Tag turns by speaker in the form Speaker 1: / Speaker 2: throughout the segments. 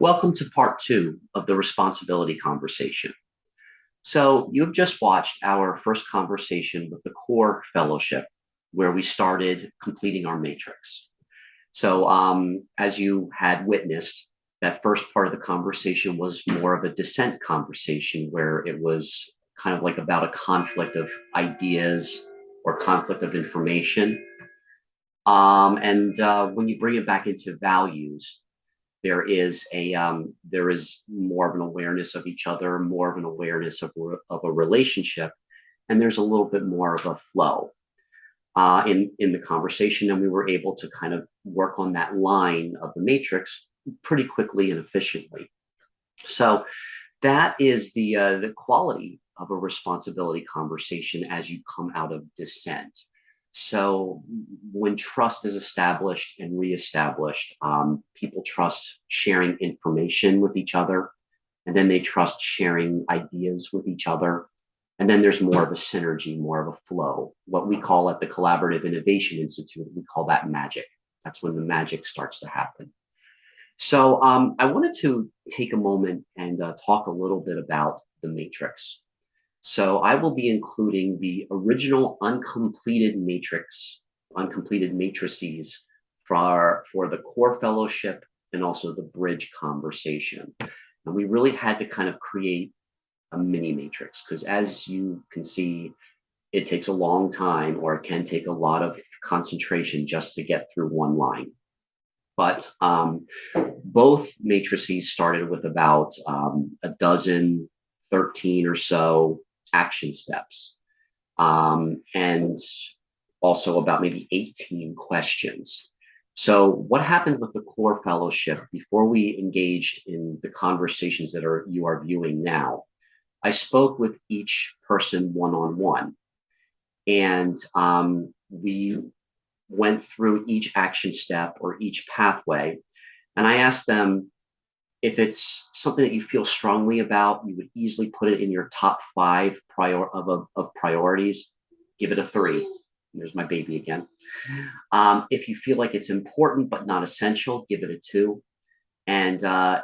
Speaker 1: Welcome to part two of the responsibility conversation. So, you've just watched our first conversation with the core fellowship, where we started completing our matrix. So, as you had witnessed, that first part of the conversation was more of a dissent conversation, where it was kind of like about a conflict of ideas or conflict of information. And when you bring it back into values, there is more of an awareness of each other, more of an awareness of a relationship, and there's a little bit more of a flow in the conversation, and we were able to kind of work on that line of the matrix pretty quickly and efficiently. So that is the quality of a responsibility conversation as you come out of dissent. So when trust is established and reestablished, people trust sharing information with each other, and then they trust sharing ideas with each other. And then there's more of a synergy, more of a flow. What we call at the Collaborative Innovation Institute, we call that magic. That's when the magic starts to happen. So I wanted to take a moment and talk a little bit about the matrix. So I will be including the original uncompleted matrices for the core fellowship and also the bridge conversation. And we really had to kind of create a mini matrix because, as you can see, it takes a long time, or it can take a lot of concentration just to get through one line. But both matrices started with about a dozen, 13 or so action steps, and also about maybe 18 questions. So what happened with the core fellowship before we engaged in the conversations that you are viewing now? I spoke with each person one-on-one, and we went through each action step or each pathway, and I asked them, if it's something that you feel strongly about, you would easily put it in your top five of priorities, give it a 3. There's my baby again. If you feel like it's important but not essential, give it a 2. And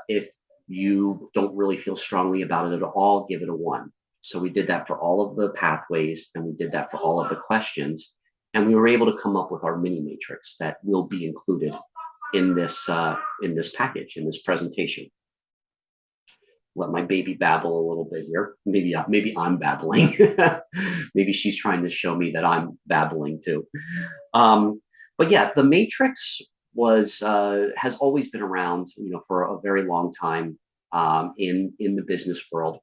Speaker 1: if you don't really feel strongly about it at all, give it a 1. So we did that for all of the pathways, and we did that for all of the questions. And we were able to come up with our mini matrix that will be included in this package, in this presentation. Let my baby babble a little bit here. Maybe I'm babbling. Maybe she's trying to show me that I'm babbling too. But yeah, the matrix has always been around, for a very long time in the business world.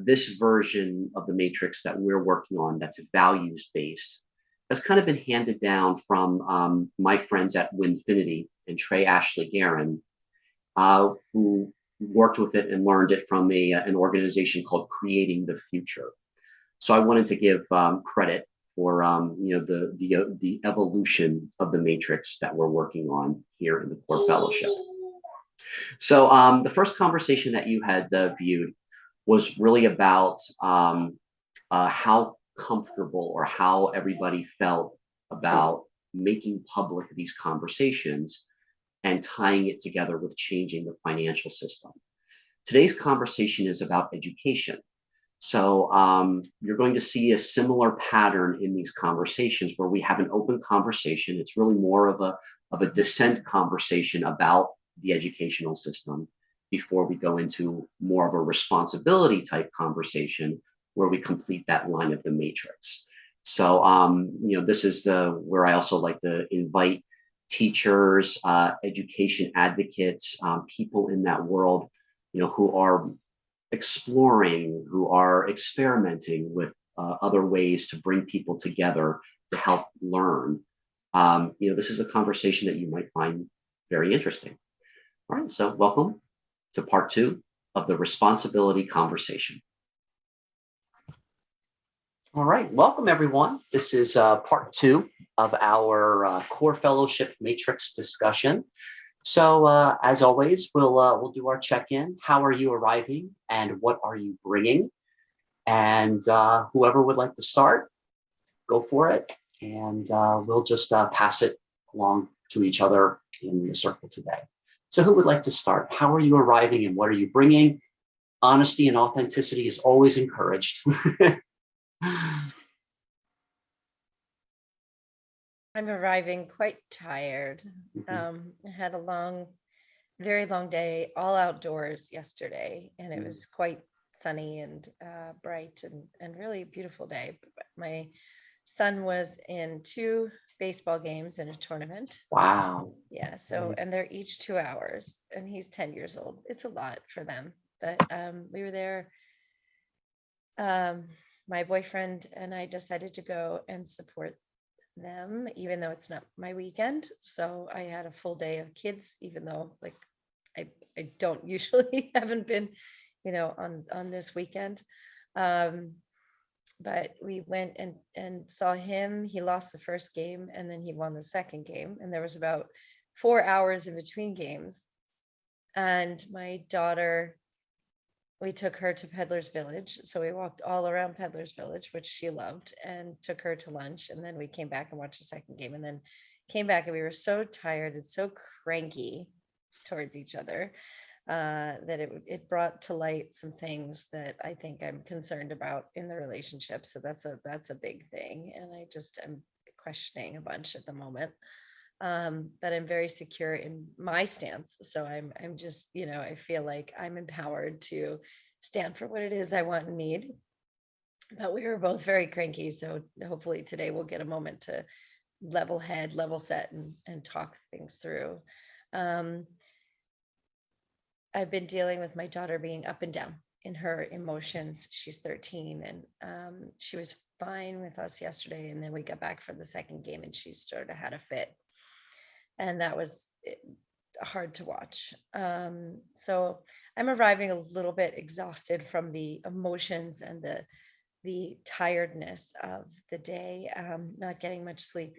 Speaker 1: This version of the matrix that we're working on, that's values based, has kind of been handed down from my friends at WINfinity and Trey Ashley Guerin, who worked with it and learned it from an organization called Creating the Future. So I wanted to give credit for the evolution of the matrix that we're working on here in the Core Fellowship. So the first conversation that you had viewed was really about how comfortable or how everybody felt about making public these conversations and tying it together with changing the financial system. Today's conversation is about education. So you're going to see a similar pattern in these conversations where we have an open conversation. It's really more of a dissent conversation about the educational system before we go into more of a responsibility type conversation where we complete that line of the matrix. So this is where I also like to invite teachers, education advocates, people in that world, who are exploring, who are experimenting with other ways to bring people together to help learn. This is a conversation that you might find very interesting. All right, so welcome to part two of the responsibility conversation. All right, welcome everyone. This is part two of our core fellowship matrix discussion. So as always, we'll do our check-in. How are you arriving, and what are you bringing? And whoever would like to start, go for it, and we'll just pass it along to each other in the circle today. So who would like to start? How are you arriving and what are you bringing? Honesty and authenticity is always encouraged.
Speaker 2: I'm arriving quite tired. I had a very long day, all outdoors yesterday, and it was quite sunny and bright and really beautiful day. My son was in 2 baseball games in a tournament.
Speaker 1: Wow.
Speaker 2: Yeah, so and they're each 2 hours, and he's 10 years old. It's a lot for them, but we were there. My boyfriend and I decided to go and support them, even though it's not my weekend. So I had a full day of kids, even though like I don't usually haven't been, on this weekend. Um, but we went and saw him. He lost the first game and then he won the second game. And there was about 4 hours in between games. And my daughter, we took her to Peddler's Village. So we walked all around Peddler's Village, which she loved, and took her to lunch. And then we came back and watched the second game and then came back and we were so tired and so cranky towards each other that it brought to light some things that I think I'm concerned about in the relationship. So that's a big thing. And I just am questioning a bunch at the moment. But I'm very secure in my stance. So I'm just, I feel like I'm empowered to stand for what it is I want and need. But we were both very cranky. So hopefully today we'll get a moment to level head, level set, and talk things through. Um, I've been dealing with my daughter being up and down in her emotions. She's 13 and she was fine with us yesterday. And then we got back for the second game and she sort of had a fit. And that was hard to watch. So I'm arriving a little bit exhausted from the emotions and the tiredness of the day, not getting much sleep.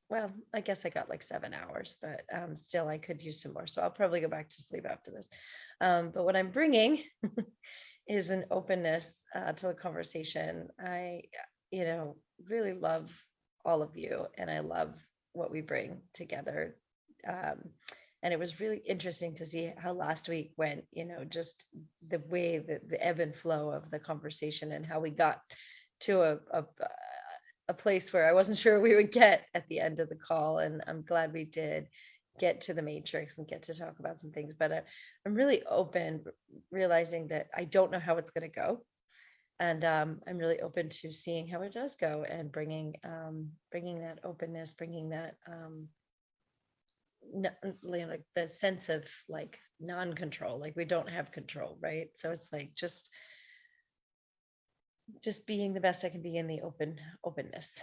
Speaker 2: Well, I guess I got like 7 hours, but still I could use some more. So I'll probably go back to sleep after this. But what I'm bringing is an openness to the conversation. I, really love all of you and I love what we bring together. Um, and it was really interesting to see how last week went, just the way that the ebb and flow of the conversation and how we got to a place where I wasn't sure we would get at the end of the call. And I'm glad we did get to the matrix and get to talk about some things. But I'm really open, realizing that I don't know how it's going to go. And I'm really open to seeing how it does go and bringing that openness, bringing that like the sense of like non-control, like we don't have control, right? So it's like just being the best I can be in the openness.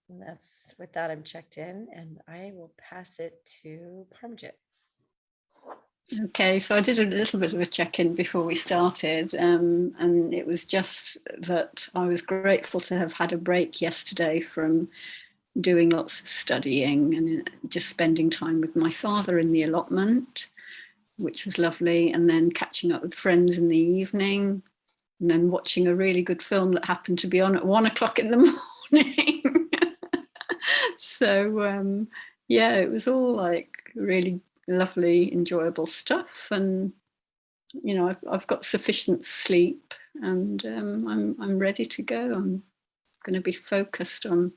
Speaker 2: And that's with that, I'm checked in and I will pass it to Parmjit.
Speaker 3: Okay, so I did a little bit of a check-in before we started, and it was just that I was grateful to have had a break yesterday from doing lots of studying and just spending time with my father in the allotment, which was lovely, and then catching up with friends in the evening, and then watching a really good film that happened to be on at 1 o'clock in the morning. So yeah, it was all like really lovely, enjoyable stuff, and I've got sufficient sleep, and I'm ready to go. I'm going to be focused on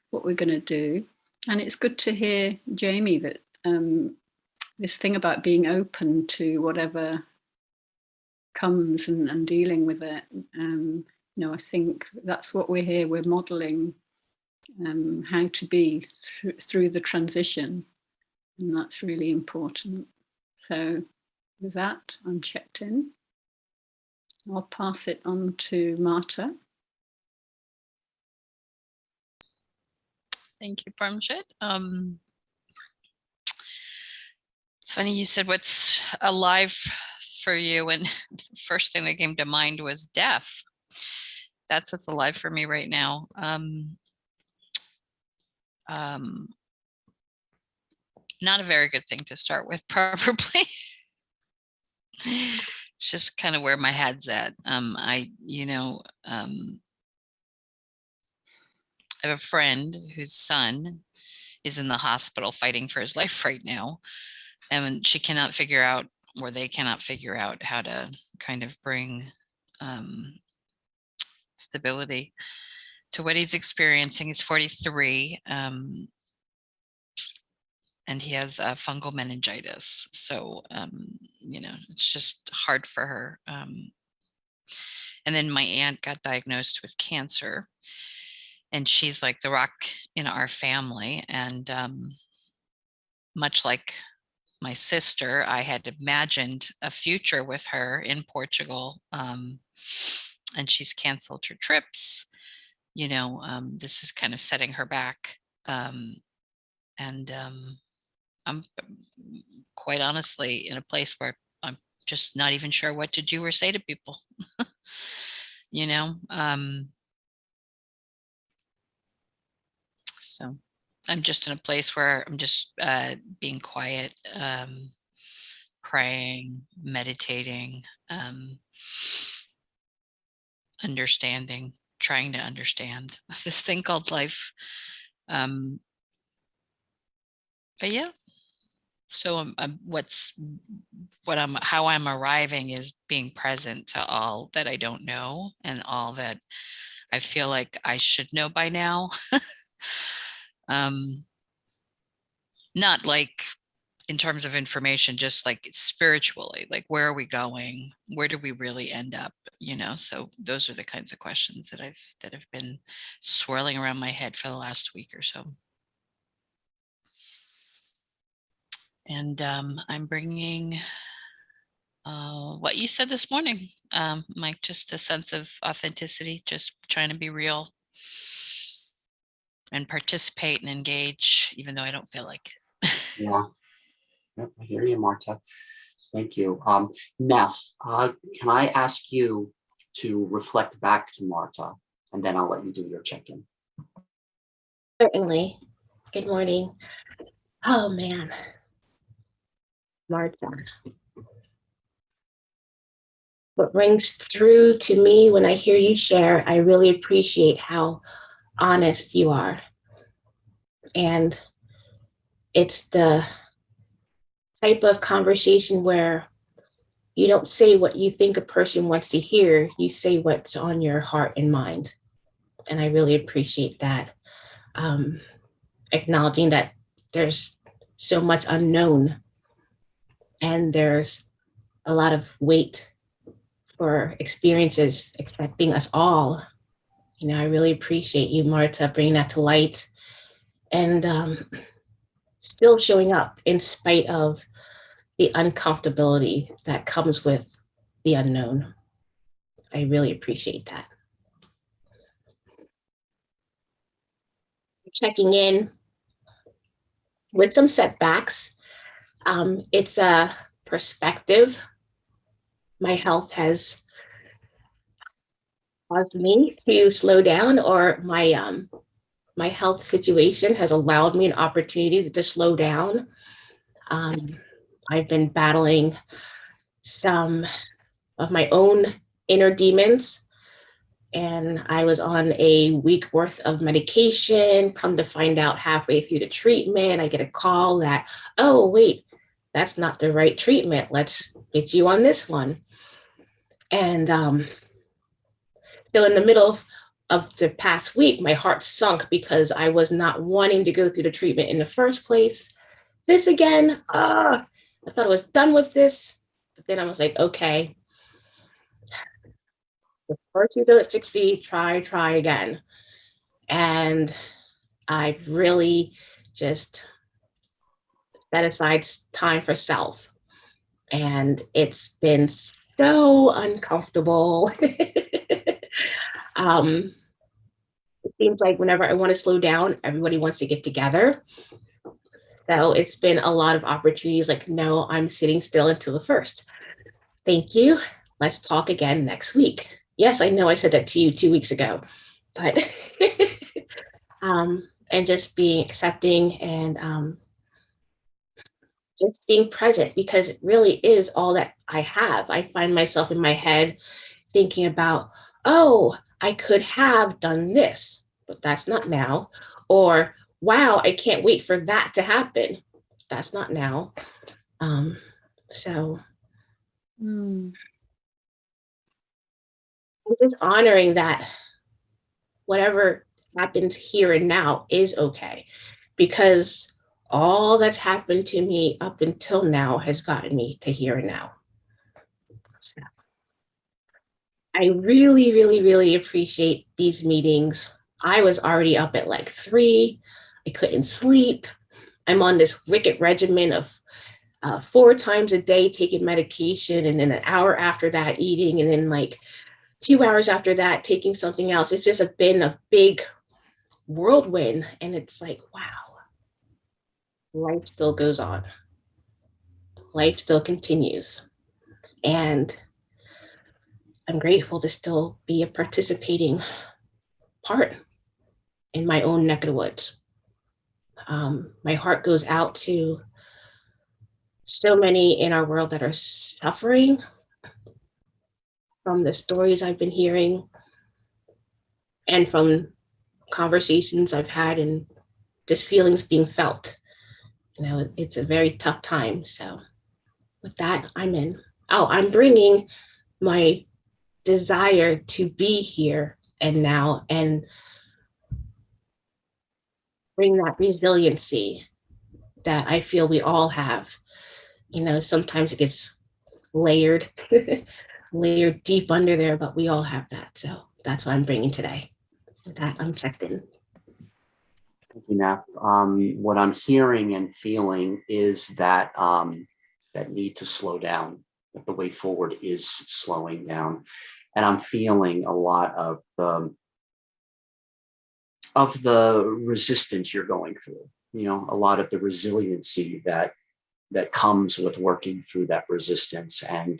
Speaker 3: what we're going to do, and it's good to hear, Jamie, that this thing about being open to whatever comes and dealing with it. I think that's what we're here. We're modelling how to be through the transition, and that's really important. So with that, I'm checked in. I'll pass it on to Marta.
Speaker 4: Thank you, Parmjit. It's funny you said what's alive for you, and the first thing that came to mind was death. That's what's alive for me right now. Not a very good thing to start with, probably. It's just kind of where my head's at. I have a friend whose son is in the hospital fighting for his life right now. and she cannot figure out, or they cannot figure out how to kind of bring stability to what he's experiencing. He's 43, and he has fungal meningitis. So, it's just hard for her. And then my aunt got diagnosed with cancer, and she's like the rock in our family. And much like my sister, I had imagined a future with her in Portugal, and she's canceled her trips. This is kind of setting her back. And I'm quite honestly in a place where I'm just not even sure what to do or say to people. So I'm just in a place where I'm just being quiet, praying, meditating, understanding, trying to understand this thing called life. But yeah, so how I'm arriving is being present to all that I don't know and all that I feel like I should know by now. Not like in terms of information, just like spiritually, like where are we going? Where do we really end up? So those are the kinds of questions that have been swirling around my head for the last week or so. And I'm bringing what you said this morning, Mike, just a sense of authenticity, just trying to be real and participate and engage, even though I don't feel like it.
Speaker 1: Yeah. Yep, I hear you, Marta. Thank you. Neff, can I ask you to reflect back to Marta, and then I'll let you do your check-in.
Speaker 5: Certainly. Good morning. Oh man, Marta. What rings through to me when I hear you share, I really appreciate how honest you are. And it's the type of conversation where you don't say what you think a person wants to hear, you say what's on your heart and mind. And I really appreciate that. Acknowledging that there's so much unknown and there's a lot of weight for experiences affecting us all. I really appreciate you, Marta, bringing that to light and still showing up in spite of the uncomfortability that comes with the unknown. I really appreciate that. Checking in with some setbacks. It's a perspective. My health has caused me to slow down, or my health situation has allowed me an opportunity to slow down. I've been battling some of my own inner demons, and I was on a week worth of medication. Come to find out halfway through the treatment, I get a call that, oh, wait, that's not the right treatment. Let's get you on this one. And so in the middle of the past week, my heart sunk because I was not wanting to go through the treatment in the first place. This again, I thought I was done with this, but then I was like, okay, the first you don't succeed, try again. And I really just set aside time for self. And it's been so uncomfortable. It seems like whenever I want to slow down, everybody wants to get together. So it's been a lot of opportunities like, no, I'm sitting still until the first. Thank you. Let's talk again next week. Yes, I know I said that to you 2 weeks ago, but and just being accepting and just being present, because it really is all that I have. I find myself in my head thinking about, oh, I could have done this, but that's not now. Or, wow, I can't wait for that to happen. That's not now. So
Speaker 3: Mm.
Speaker 5: I'm just honoring that whatever happens here and now is okay, because all that's happened to me up until now has gotten me to here and now. So I really, really, really appreciate these meetings. I was already up at like 3. I couldn't sleep. I'm on this wicked regimen of 4 times a day taking medication, and then an hour after that eating, and then like 2 hours after that taking something else. It's just been a big whirlwind, and it's like, wow, life still goes on. Life still continues. And I'm grateful to still be a participating part in my own neck of the woods. My heart goes out to so many in our world that are suffering from the stories I've been hearing and from conversations I've had and just feelings being felt. You know, it's a very tough time. So with that, I'm in. Oh, I'm bringing my desire to be here and now and bring that resiliency that I feel we all have. You know, sometimes it gets layered, layered deep under there, but we all have that. So that's what I'm bringing today. With that, I'm checked in.
Speaker 1: Thank you, Nath. What I'm hearing and feeling is that that need to slow down, that the way forward is slowing down. And I'm feeling a lot of the resistance you're going through, you know, a lot of the resiliency that comes with working through that resistance. And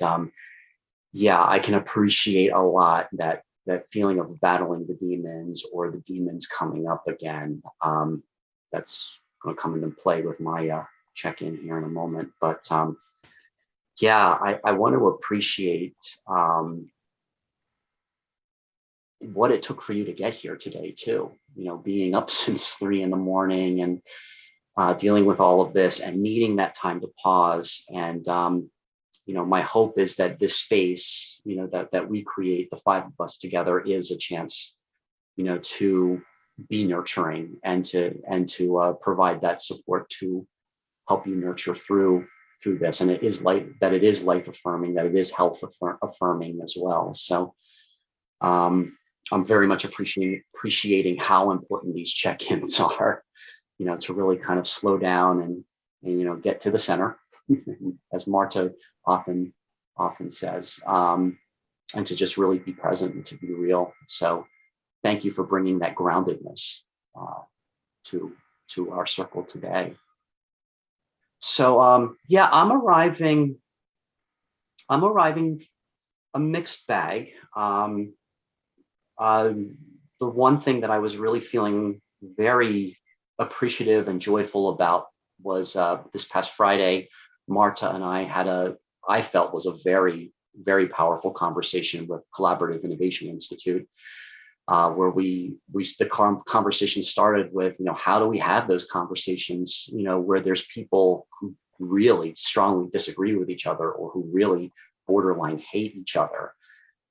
Speaker 1: yeah, I can appreciate a lot that feeling of battling the demons or the demons coming up again. That's going to come into play with my check-in here in a moment. But yeah, I want to appreciate what it took for you to get here today too. You know, being up since 3 a.m. and dealing with all of this and needing that time to pause. And you know, my hope is that this space, you know, that we create, the 5 of us together, is a chance, you know, to be nurturing and to provide that support to help you nurture through this. And it is life affirming, that it is health affirming as well. So I'm very much appreciating how important these check-ins are, you know, to really kind of slow down and you know, get to the center, as Marta often says, and to just really be present and to be real. So thank you for bringing that groundedness to our circle today. So yeah, I'm arriving a mixed bag. The one thing that I was really feeling very appreciative and joyful about was this past Friday, Marta and I had I felt was a very, very powerful conversation with Collaborative Innovation Institute, where the conversation started with, you know, how do we have those conversations, you know, where there's people who really strongly disagree with each other or who really borderline hate each other.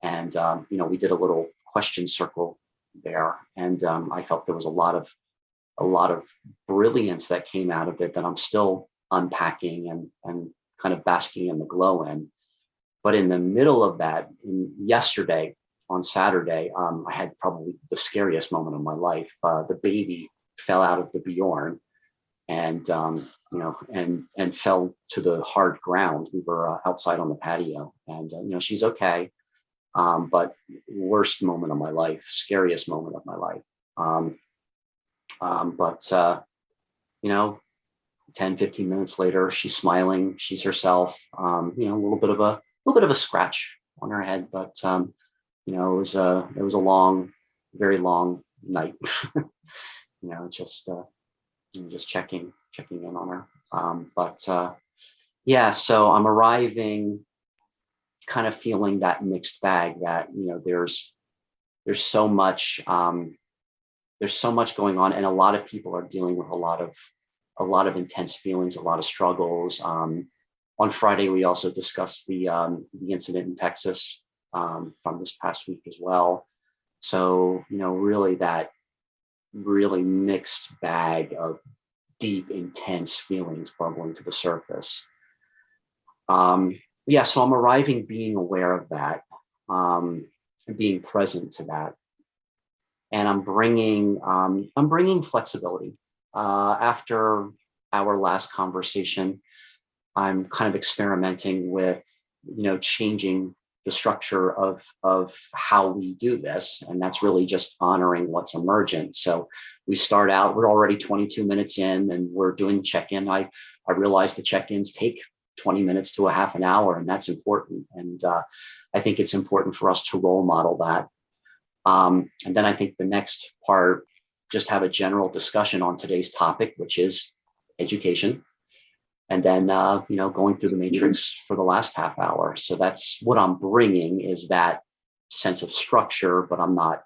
Speaker 1: And, you know, we did a little question circle there. And I felt there was a lot of brilliance that came out of it that I'm still unpacking and kind of basking in the glow in. But in the middle of that, yesterday, on Saturday, I had probably the scariest moment of my life. The baby fell out of the Bjorn and, you know, and fell to the hard ground. We were outside on the patio, and, you know, she's okay. But worst moment of my life, scariest moment of my life. But you know, 10, 15 minutes later, she's smiling, she's herself, you know, a little bit of a scratch on her head, but you know, it was a long, very long night. You know, just checking in on her. But yeah, so I'm arriving kind of feeling that mixed bag, that, you know, there's so much going on, and a lot of people are dealing with a lot of intense feelings, a lot of struggles. On Friday, we also discussed the incident in Texas from this past week as well. So, really that really mixed bag of deep, intense feelings bubbling to the surface. Yeah, so I'm arriving being aware of that, being present to that, and I'm bringing flexibility. After our last conversation, I'm kind of experimenting with, changing the structure of how we do this, and that's really just honoring what's emergent. So we start out, we're already 22 minutes in, and we're doing check-in. I realize the check-ins take 20 minutes to a half an hour, and that's important. And I think it's important for us to role model that. And then I think the next part, just have a general discussion on today's topic, which is education. And then, going through the matrix for the last half hour. So that's what I'm bringing, is that sense of structure, but I'm not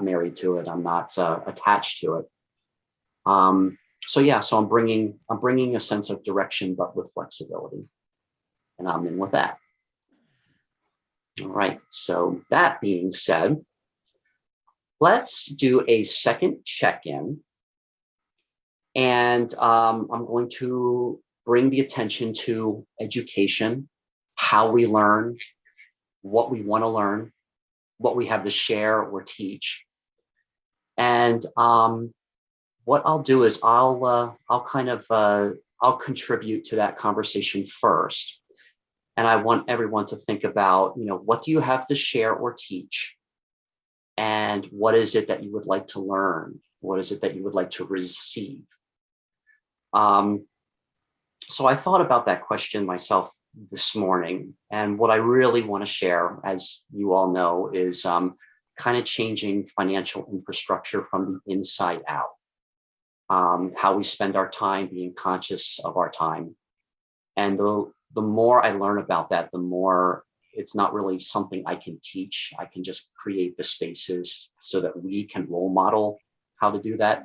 Speaker 1: married to it. I'm not attached to it. So I'm bringing a sense of direction, but with flexibility, and I'm in with that. All right. So that being said, let's do a second check-in. And I'm going to bring the attention to education, how we learn, what we want to learn, what we have to share or teach. And what I'll do is I'll contribute to that conversation first. And I want everyone to think about, what do you have to share or teach? And what is it that you would like to learn? What is it that you would like to receive? So I thought about that question myself this morning, and what I really want to share, as you all know, is kind of changing financial infrastructure from the inside out. How we spend our time, being conscious of our time. And the more I learn about that, the more it's not really something I can teach. I can just create the spaces so that we can role model how to do that.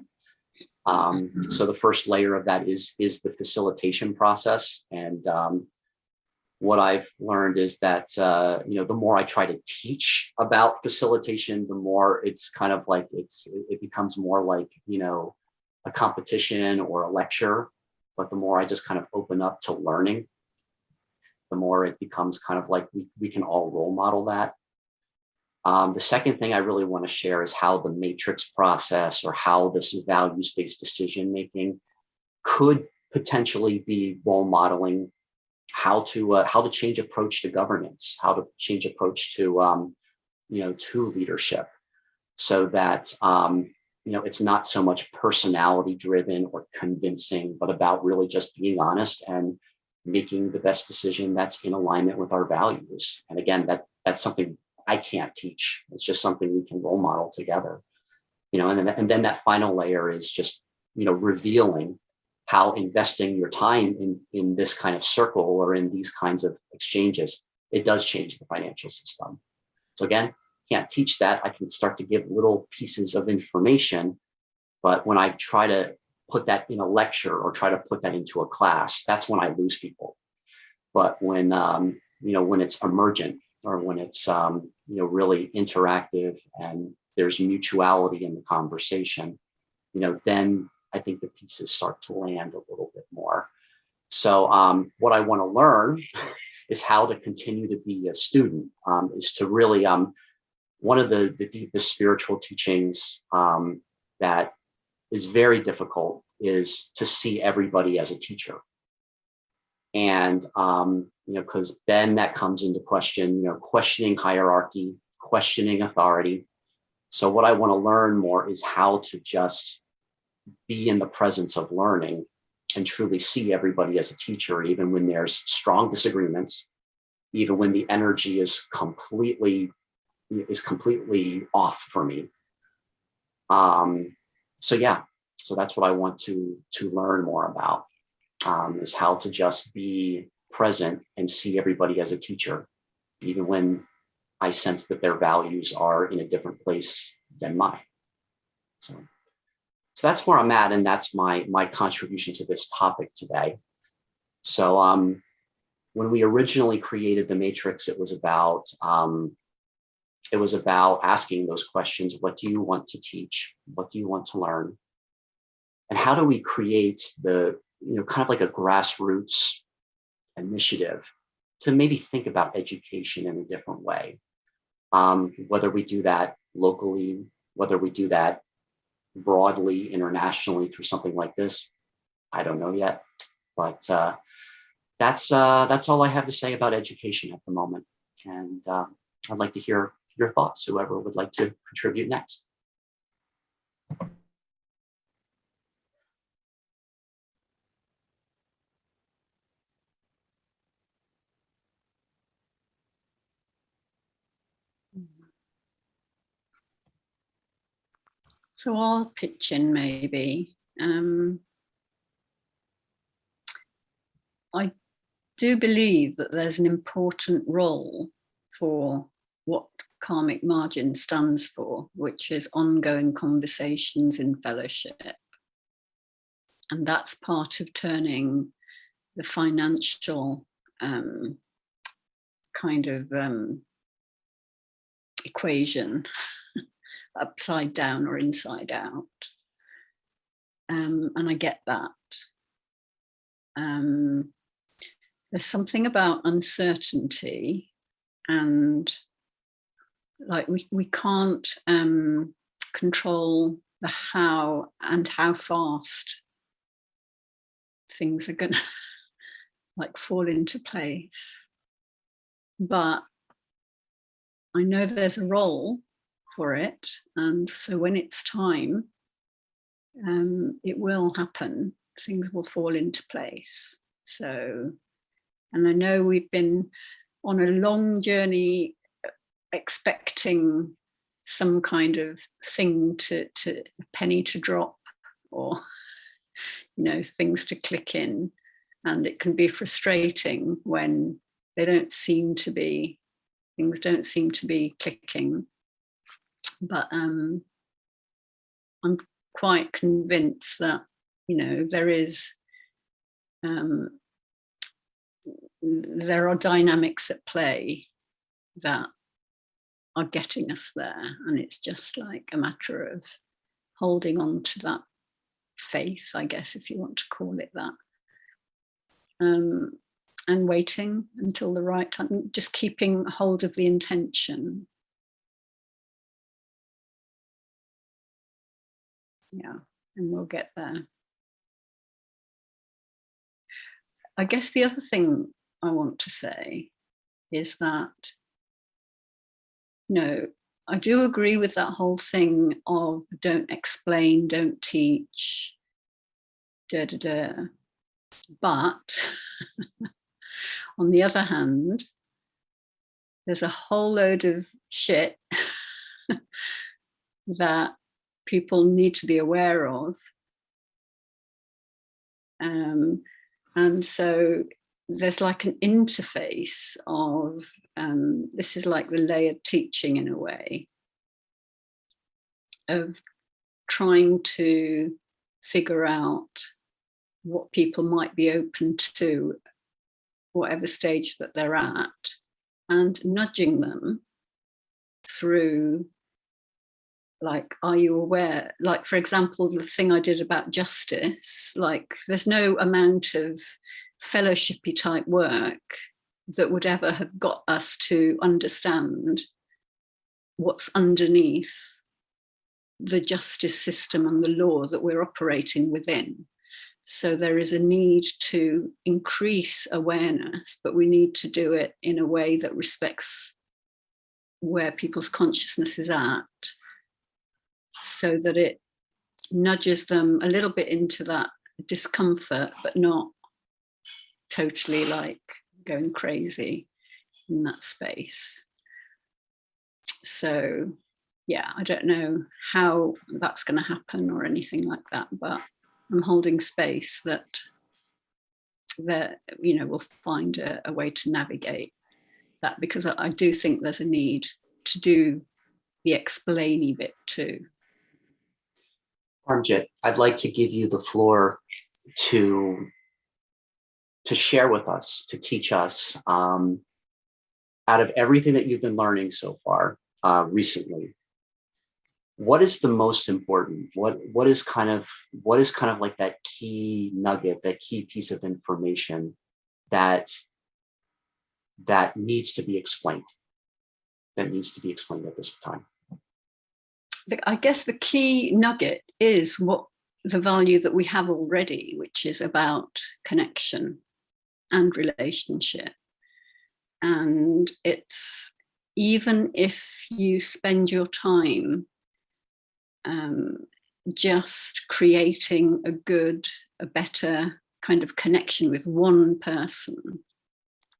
Speaker 1: So the first layer of that is the facilitation process. And what I've learned is that, the more I try to teach about facilitation, the more it's kind of like it becomes more like, a competition or a lecture. But the more I just kind of open up to learning, the more it becomes kind of like we can all role model that. The second thing I really want to share is how the matrix process, or how this values-based decision-making, could potentially be role modeling how to change approach to governance, how to change approach to, to leadership, so that, it's not so much personality driven or convincing, but about really just being honest and making the best decision that's in alignment with our values. And again, that's something I can't teach. It's just something we can role model together, and then that final layer is just, revealing how investing your time in this kind of circle or in these kinds of exchanges, it does change the financial system. So again, can't teach that. I can start to give little pieces of information, but when I try to put that in a lecture or try to put that into a class, that's when I lose people. But when, when it's emergent, or when it's, really interactive and there's mutuality in the conversation, then I think the pieces start to land a little bit more. So what I want to learn is how to continue to be a student, is to really, one of the deepest spiritual teachings that is very difficult is to see everybody as a teacher. And, because then that comes into question, questioning hierarchy, questioning authority. So what I want to learn more is how to just be in the presence of learning and truly see everybody as a teacher, even when there's strong disagreements, even when the energy is completely off for me. So that's what I want to learn more about, is how to just be present and see everybody as a teacher, even when I sense that their values are in a different place than mine. So that's where I'm at, and that's my contribution to this topic today. So when we originally created the matrix, it was about asking those questions. What do you want to teach? What do you want to learn? And how do we create the, kind of like a grassroots initiative to maybe think about education in a different way? Whether we do that locally, whether we do that broadly, internationally through something like this, I don't know yet. But that's all I have to say about education at the moment. And I'd like to hear your thoughts, whoever would like to contribute next.
Speaker 3: So I'll pitch in maybe. I do believe that there's an important role for what karmic margin stands for, which is ongoing conversations in fellowship. And that's part of turning the financial kind of equation upside down or inside out. And I get that. There's something about uncertainty, and like we can't control the how and how fast things are gonna like fall into place. But I know there's a role for it, and so when it's time, it will happen. Things will fall into place. So, and I know we've been on a long journey expecting some kind of thing to a penny to drop, or things to click in, and it can be frustrating when they don't seem to be, things don't seem to be clicking. But I'm quite convinced that there are dynamics at play that are getting us there, and it's just like a matter of holding on to that faith, I guess, if you want to call it that, and waiting until the right time, just keeping hold of the intention. Yeah, and we'll get there. I guess the other thing I want to say is that, I do agree with that whole thing of don't explain, don't teach, But on the other hand, there's a whole load of shit that people need to be aware of. And so there's like an interface of, this is like the layered teaching in a way, of trying to figure out what people might be open to, whatever stage that they're at, and nudging them through, like, are you aware? Like, for example, the thing I did about justice, like, there's no amount of fellowshipy type work that would ever have got us to understand what's underneath the justice system and the law that we're operating within. So there is a need to increase awareness, but we need to do it in a way that respects where people's consciousness is at, so that it nudges them a little bit into that discomfort, but not totally like going crazy in that space. So yeah, I don't know how that's going to happen or anything like that, but I'm holding space that we'll find a way to navigate that, because I do think there's a need to do the explainy bit too.
Speaker 1: Armjit, I'd like to give you the floor to to share with us, to teach us, out of everything that you've been learning so far recently, what is the most important? What is kind of like that key nugget, that key piece of information that needs to be explained, at this time?
Speaker 3: I guess the key nugget is what the value that we have already, which is about connection and relationship. And it's, even if you spend your time just creating a better kind of connection with one person,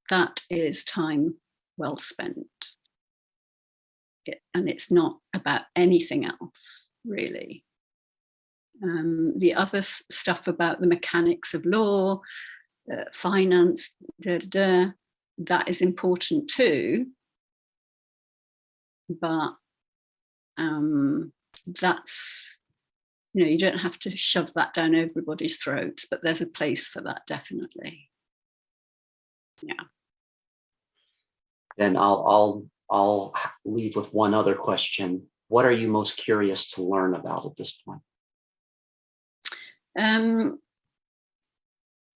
Speaker 3: that is time well spent. And it's not about anything else, really. The other stuff about the mechanics of law, finance, that is important too. But that's, you don't have to shove that down everybody's throats, but there's a place for that, definitely. Yeah.
Speaker 1: Then I'll leave with one other question. What are you most curious to learn about at this point?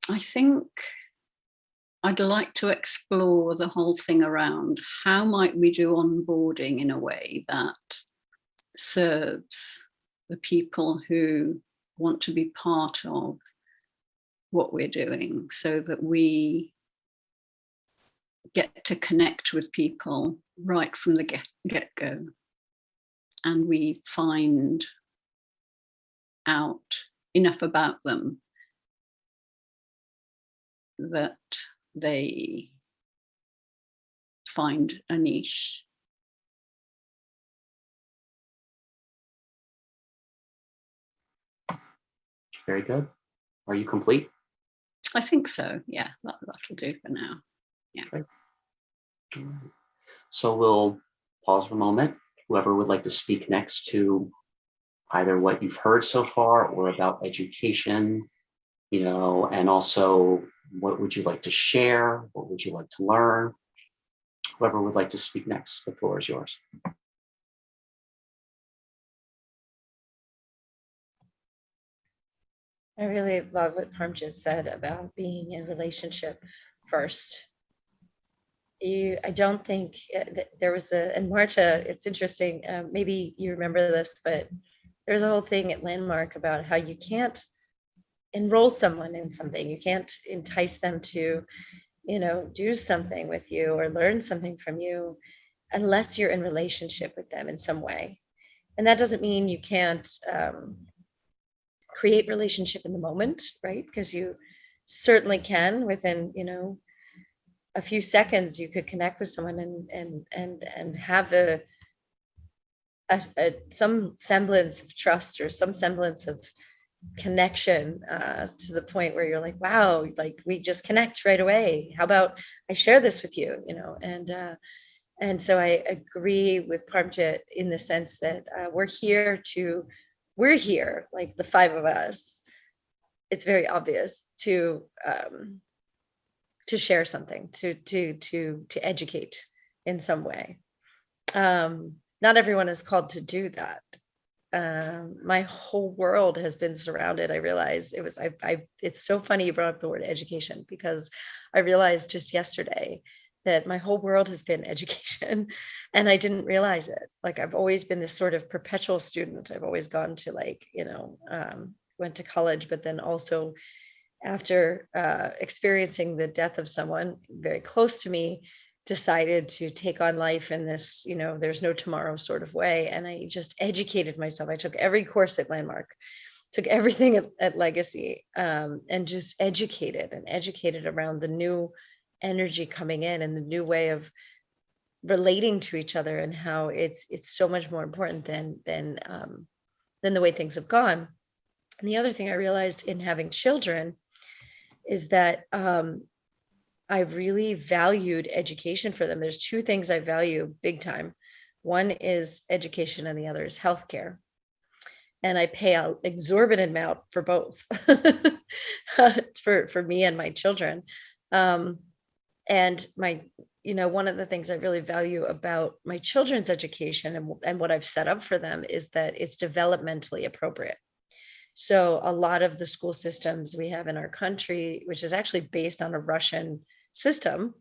Speaker 3: I think I'd like to explore the whole thing around how might we do onboarding in a way that serves the people who want to be part of what we're doing, so that we get to connect with people right from the get-go, and we find out enough about them that they find a niche.
Speaker 1: Very good. Are you complete?
Speaker 3: I think so. Yeah, that'll do for now. Yeah.
Speaker 1: Great. All right. So we'll pause for a moment. Whoever would like to speak next to either what you've heard so far or about education, and also what would you like to share? What would you like to learn? Whoever would like to speak next, the floor is yours.
Speaker 2: I really love what Parmjit said about being in relationship first. I don't think there was and Marta, it's interesting, maybe you remember this, but there's a whole thing at Landmark about how you can't enroll someone in something. You can't entice them to, do something with you or learn something from you unless you're in relationship with them in some way. And that doesn't mean you can't create relationship in the moment, right? Because you certainly can. Within, a few seconds, you could connect with someone and have some semblance of trust or some semblance of connection, to the point where you're like, wow, like we just connect right away. How about I share this with you, and so I agree with Parmjit in the sense that we're here, like the five of us. It's very obvious to share something, to educate in some way. Not everyone is called to do that. My whole world has been surrounded. I realized it's so funny you brought up the word education, because I realized just yesterday that my whole world has been education, and I didn't realize it. Like, I've always been this sort of perpetual student. I've always gone to went to college, but then also after experiencing the death of someone very close to me, decided to take on life in this, there's no tomorrow sort of way. And I just educated myself. I took every course at Landmark, took everything at Legacy, and just educated around the new energy coming in and the new way of relating to each other, and how it's so much more important than the way things have gone. And the other thing I realized in having children is that I've really valued education for them. There's two things I value big time. One is education and the other is healthcare. and I pay an exorbitant amount for both, for me and my children. And one of the things I really value about my children's education and what I've set up for them is that it's developmentally appropriate. So a lot of the school systems we have in our country, which is actually based on a Russian system,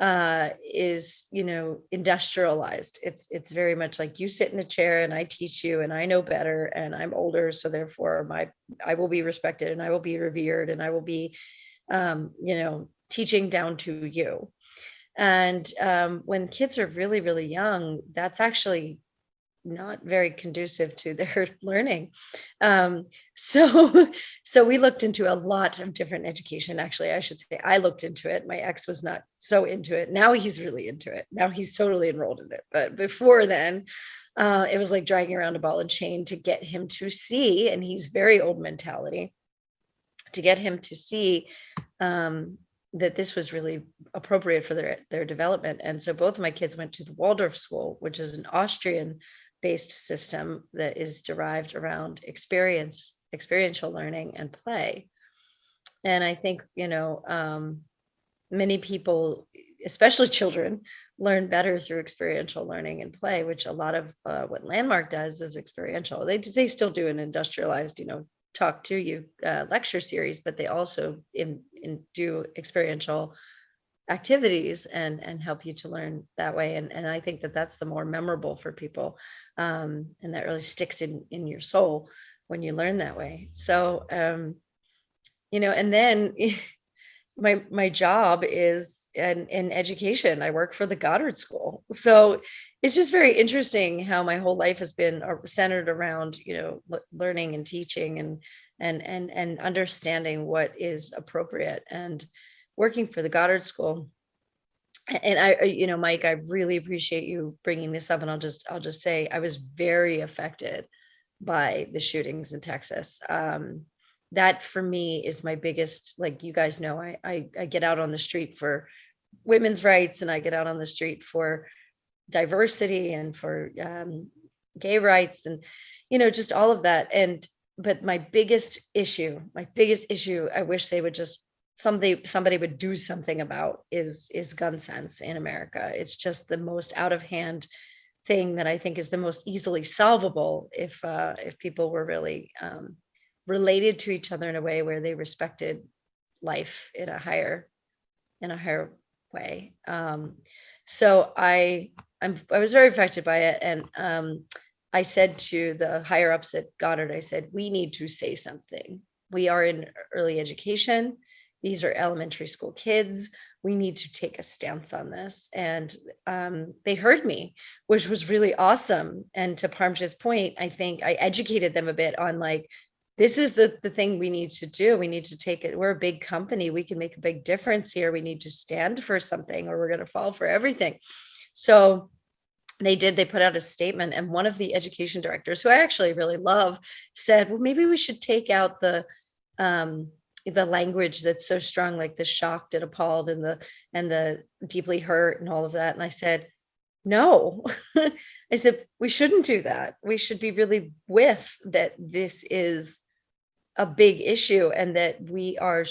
Speaker 2: is industrialized. It's very much like you sit in a chair and I teach you and I know better and I'm older, so therefore I will be respected and I will be revered and I will be teaching down to you. And when kids are really, really young, that's actually not very conducive to their learning. So so we looked into a lot of different education. Actually, I should say I looked into it. My ex was not so into it. Now he's really into it. Now he's totally enrolled in it. But before then, it was like dragging around a ball and chain to get him to see, and he's very old mentality, to get him to see that this was really appropriate for their development. And so both of my kids went to the Waldorf school, which is an Austrian based system that is derived around experiential learning and play. And I think, many people, especially children, learn better through experiential learning and play, which a lot of what Landmark does is experiential. They still do an industrialized, talk to you lecture series, but they also do experiential activities and help you to learn that way. And I think that that's the more memorable for people. And that really sticks in your soul when you learn that way. So, and then my job is in education. I work for the Goddard School. So it's just very interesting how my whole life has been centered around, learning and teaching and understanding what is appropriate, and working for the Goddard School. And I, Mike, I really appreciate you bringing this up. And I'll just say I was very affected by the shootings in Texas. That for me is my biggest, like, you guys know, I get out on the street for women's rights, and I get out on the street for diversity and for gay rights, and just all of that. But my biggest issue, I wish they would just somebody would do something about is gun sense in America. It's just the most out of hand thing that I think is the most easily solvable if people were really related to each other in a way where they respected life in a higher way. So I was very affected by it, and I said to the higher ups at Goddard, I said, we need to say something. We are in early education. These are elementary school kids. We need to take a stance on this. And they heard me, which was really awesome. And to Parmja's point, I think I educated them a bit on, like, this is the thing we need to do. We need to take it. We're a big company. We can make a big difference here. We need to stand for something, or we're going to fall for everything. So they did. They put out a statement, and one of the education directors, who I actually really love, said, well, maybe we should take out the language that's so strong, like the shocked and appalled and the deeply hurt and all of that. And I said, no. I said, we shouldn't do that. We should be really with that. This is a big issue, and that we are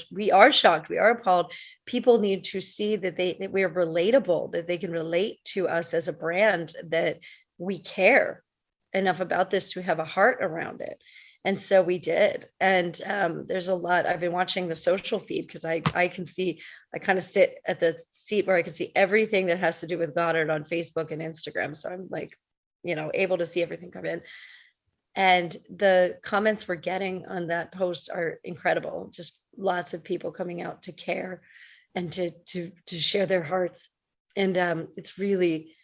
Speaker 2: shocked, we are appalled. People need to see that we are relatable, that they can relate to us as a brand, that we care enough about this to have a heart around it. And so we did. And there's a lot. I've been watching the social feed because I can see, I kind of sit at the seat where I can see everything that has to do with Goddard on Facebook and Instagram. So I'm like, able to see everything come in. And the comments we're getting on that post are incredible. Just lots of people coming out to care and to share their hearts. And it's really,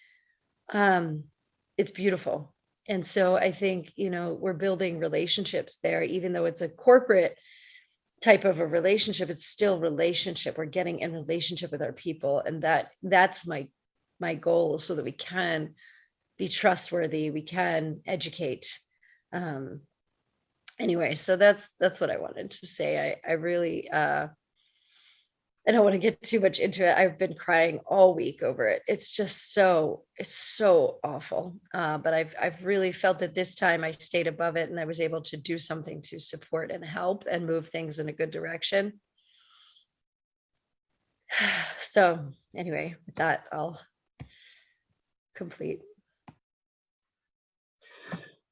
Speaker 2: it's beautiful. And so I think, we're building relationships there, even though it's a corporate type of a relationship, it's still relationship. We're getting in relationship with our people. And that's my goal, so that we can be trustworthy, we can educate. Anyway, so that's what I wanted to say. I really I don't want to get too much into it. I've been crying all week over it. It's just it's so awful. But I've really felt that this time I stayed above it and I was able to do something to support and help and move things in a good direction. So anyway, with that, I'll complete.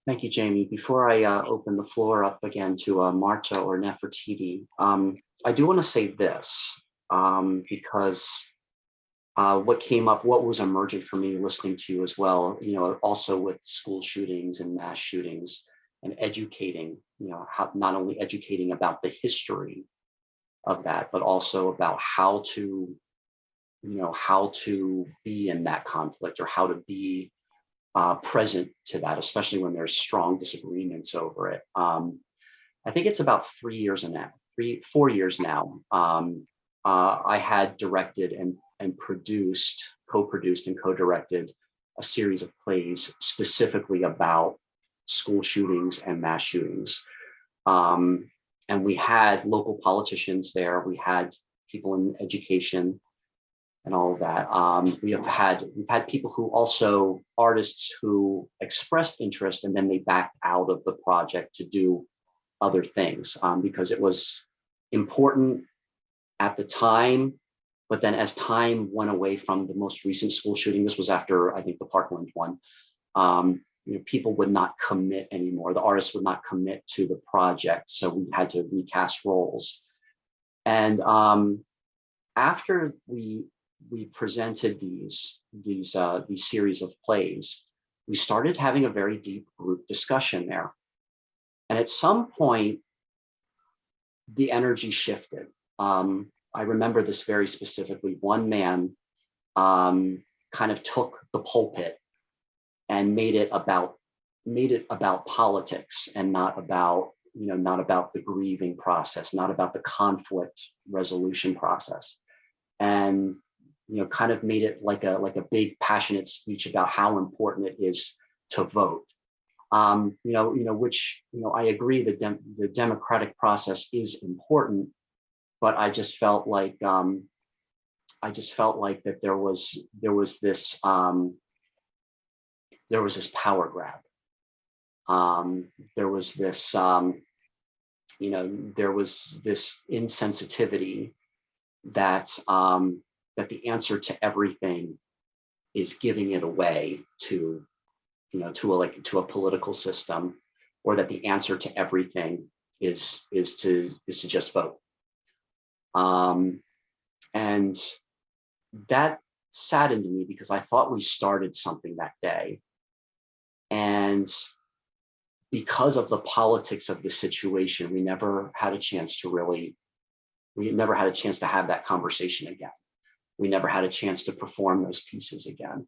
Speaker 1: Thank you, Jamie. Before I open the floor up again to Marta or Nefertiti, I do want to say this because what was emergent for me listening to you as well, also with school shootings and mass shootings and educating, how not only educating about the history of that, but also about how to be in that conflict or how to be present to that, especially when there's strong disagreements over it. I think it's about 4 years now. I had directed and co-produced and co-directed a series of plays specifically about school shootings and mass shootings. And we had local politicians there. We had people in education and all of that. We've had people who also artists who expressed interest and then they backed out of the project to do other things because it was important at the time. But then as time went away from the most recent school shooting, this was after, I think, the Parkland one, people would not commit anymore. The artists would not commit to the project. So we had to recast roles. And after we presented these series of plays, we started having a very deep group discussion there. And at some point, the energy shifted. I remember this very specifically. One man kind of took the pulpit and made it about politics and not about the grieving process, not about the conflict resolution process, and kind of made it like a big passionate speech about how important it is to vote. Which I agree that the democratic process is important, but I just felt like that there was this power grab. There was this insensitivity that the answer to everything is giving it away to a political system, or that the answer to everything is to just vote. And that saddened me because I thought we started something that day. And because of the politics of the situation, we never had a chance to have that conversation again. We never had a chance to perform those pieces again.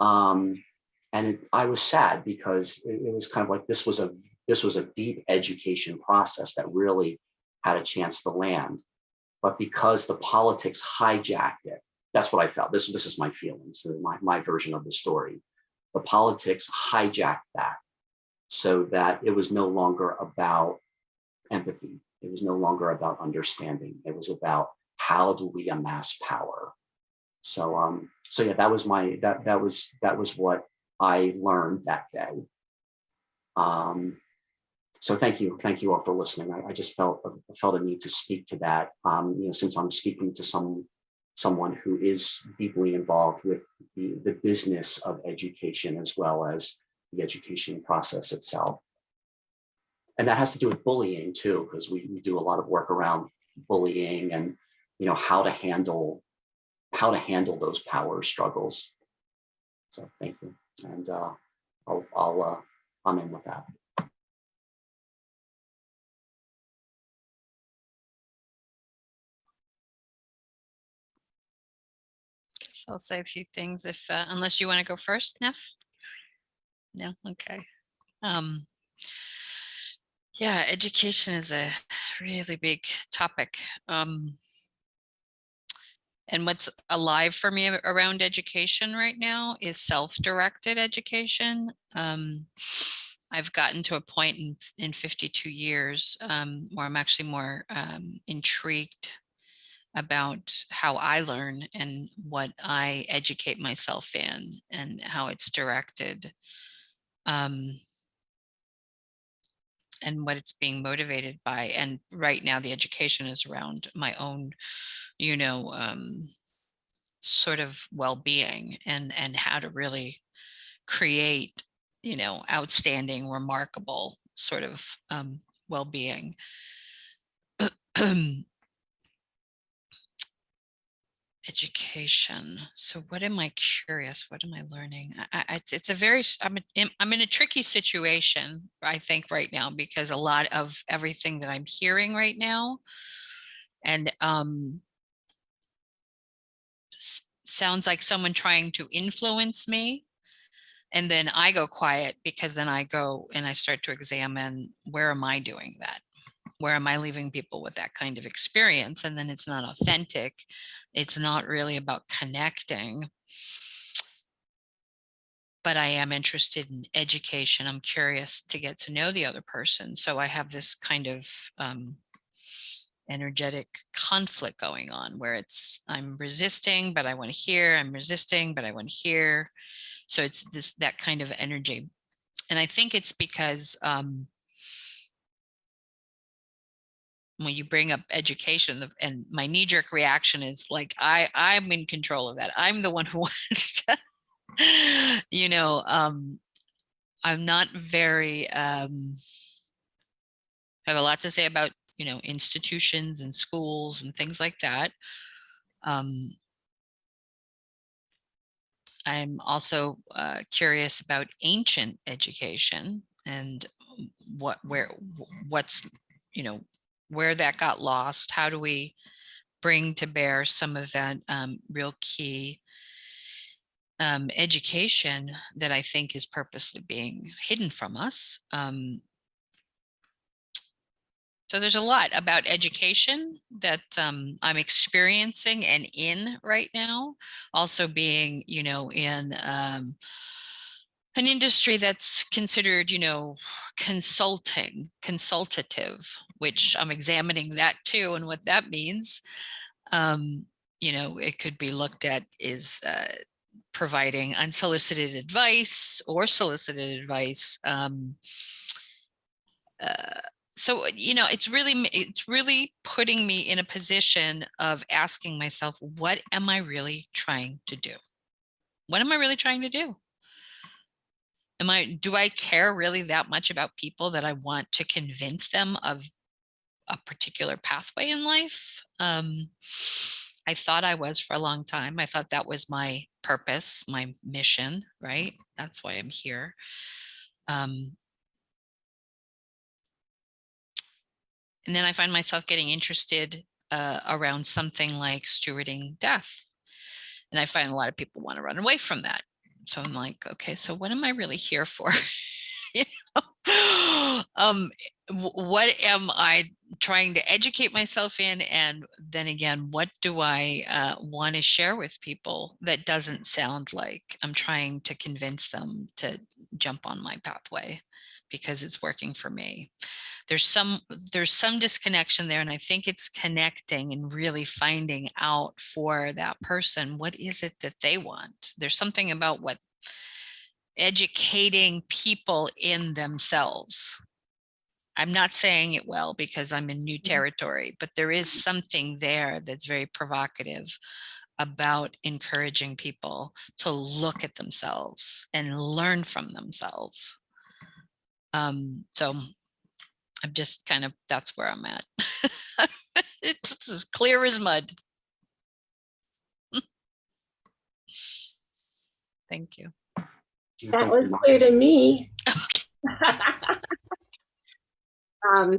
Speaker 1: I was sad because it was kind of like this was a deep education process that really had a chance to land. But because the politics hijacked it, that's what I felt. This is my feelings, my version of the story. The politics hijacked that so that it was no longer about empathy. It was no longer about understanding. It was about how do we amass power. So yeah, that was what I learned that day. So thank you all for listening. I just felt a need to speak to that, since I'm speaking to someone who is deeply involved with the business of education as well as the education process itself. And that has to do with bullying too, because we do a lot of work around bullying and how to handle those power struggles. So thank you, and I'm in with that.
Speaker 4: I'll say a few things if unless you want to go first, Neff. No, okay. Yeah, education is a really big topic. And what's alive for me around education right now is self-directed education. I've gotten to a point in 52 years where I'm actually more intrigued about how I learn and what I educate myself in and how it's directed, and what it's being motivated by. And right now the education is around my own, sort of well-being and how to really create, outstanding, remarkable sort of well-being. Education. So what am I curious? What am I learning? It's a very, I'm in a tricky situation, I think, right now, because a lot of everything that I'm hearing right now and sounds like someone trying to influence me. And then I go quiet, because then I go and I start to examine, where am I doing that? Where am I leaving people with that kind of experience? And then it's not authentic. It's not really about connecting. But I am interested in education. I'm curious to get to know the other person. So I have this kind of energetic conflict going on, where I'm resisting, but I want to hear. I'm resisting, but I want to hear. So it's that kind of energy. And I think it's because when you bring up education, and my knee-jerk reaction is like, I'm in control of that. I'm the one who wants to, I'm not very, I have a lot to say about, institutions and schools and things like that. I'm also curious about ancient education and what's, where that got lost. How do we bring to bear some of that real key education that I think is purposely being hidden from us? So there's a lot about education that I'm experiencing and in right now. Also being, in an industry that's considered, consultative, which I'm examining that too, and what that means. It could be looked at as providing unsolicited advice or solicited advice. So, it's really putting me in a position of asking myself, what am I really trying to do? What am I really trying to do? Do I care really that much about people that I want to convince them of a particular pathway in life? I thought I was for a long time. I thought that was my purpose, my mission, right? That's why I'm here. And then I find myself getting interested around something like stewarding death. And I find a lot of people want to run away from that. So I'm like, okay, so what am I really here for? What am I trying to educate myself in? And then again, what do I want to share with people that doesn't sound like I'm trying to convince them to jump on my pathway because it's working for me? There's some disconnection there, and I think it's connecting and really finding out for that person, what is it that they want? There's something about what educating people in themselves. I'm not saying it well because I'm in new territory, but there is something there that's very provocative about encouraging people to look at themselves and learn from themselves. So I'm just kind of, that's where I'm at. It's as clear as mud. Thank you.
Speaker 5: That was clear to me. I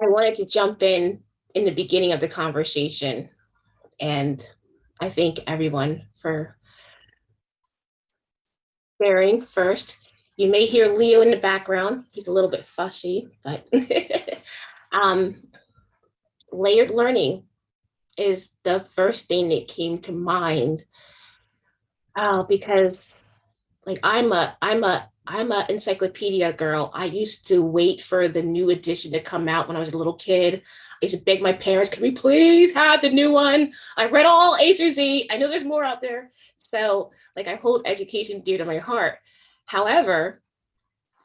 Speaker 5: wanted to jump in the beginning of the conversation, and I thank everyone for sharing first. You may hear Leo in the background. He's a little bit fussy, but layered learning is the first thing that came to mind, because like I'm a I'm an encyclopedia girl. I used to wait for the new edition to come out when I was a little kid. I used to beg my parents, can we please have the new one? I read all A through Z. I know there's more out there. So like I hold education dear to my heart. However,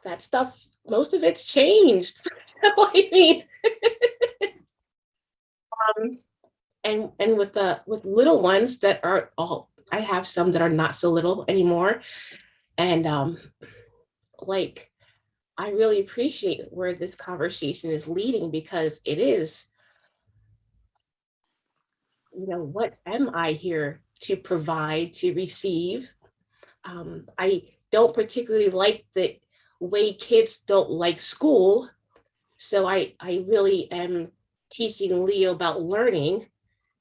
Speaker 5: that stuff, most of it's changed. So I mean, and with little ones that are all, I have some that are not so little anymore. And like I really appreciate where this conversation is leading, because it is, what am I here to provide, to receive? I don't particularly like the way kids don't like school. So I really am teaching Leo about learning,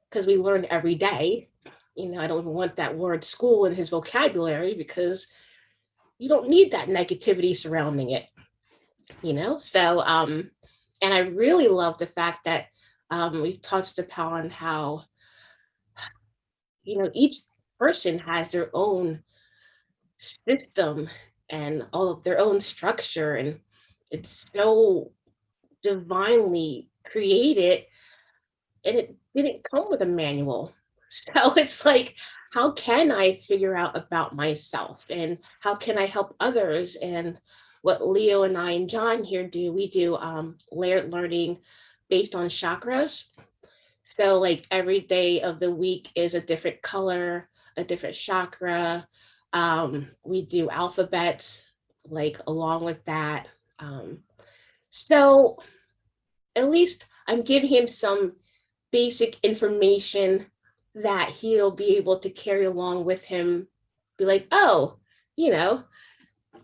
Speaker 5: because we learn every day. I don't even want that word school in his vocabulary, because you don't need that negativity surrounding it. So and I really love the fact that we've touched upon how each person has their own system and all of their own structure, and it's so divinely created, and it didn't come with a manual. So it's like, how can I figure out about myself, and how can I help others? And what Leo and I and John here do, we do layered learning based on chakras. So like every day of the week is a different color, a different chakra. We do alphabets like along with that. So at least I'm giving him some basic information that he'll be able to carry along with him. Be like, oh,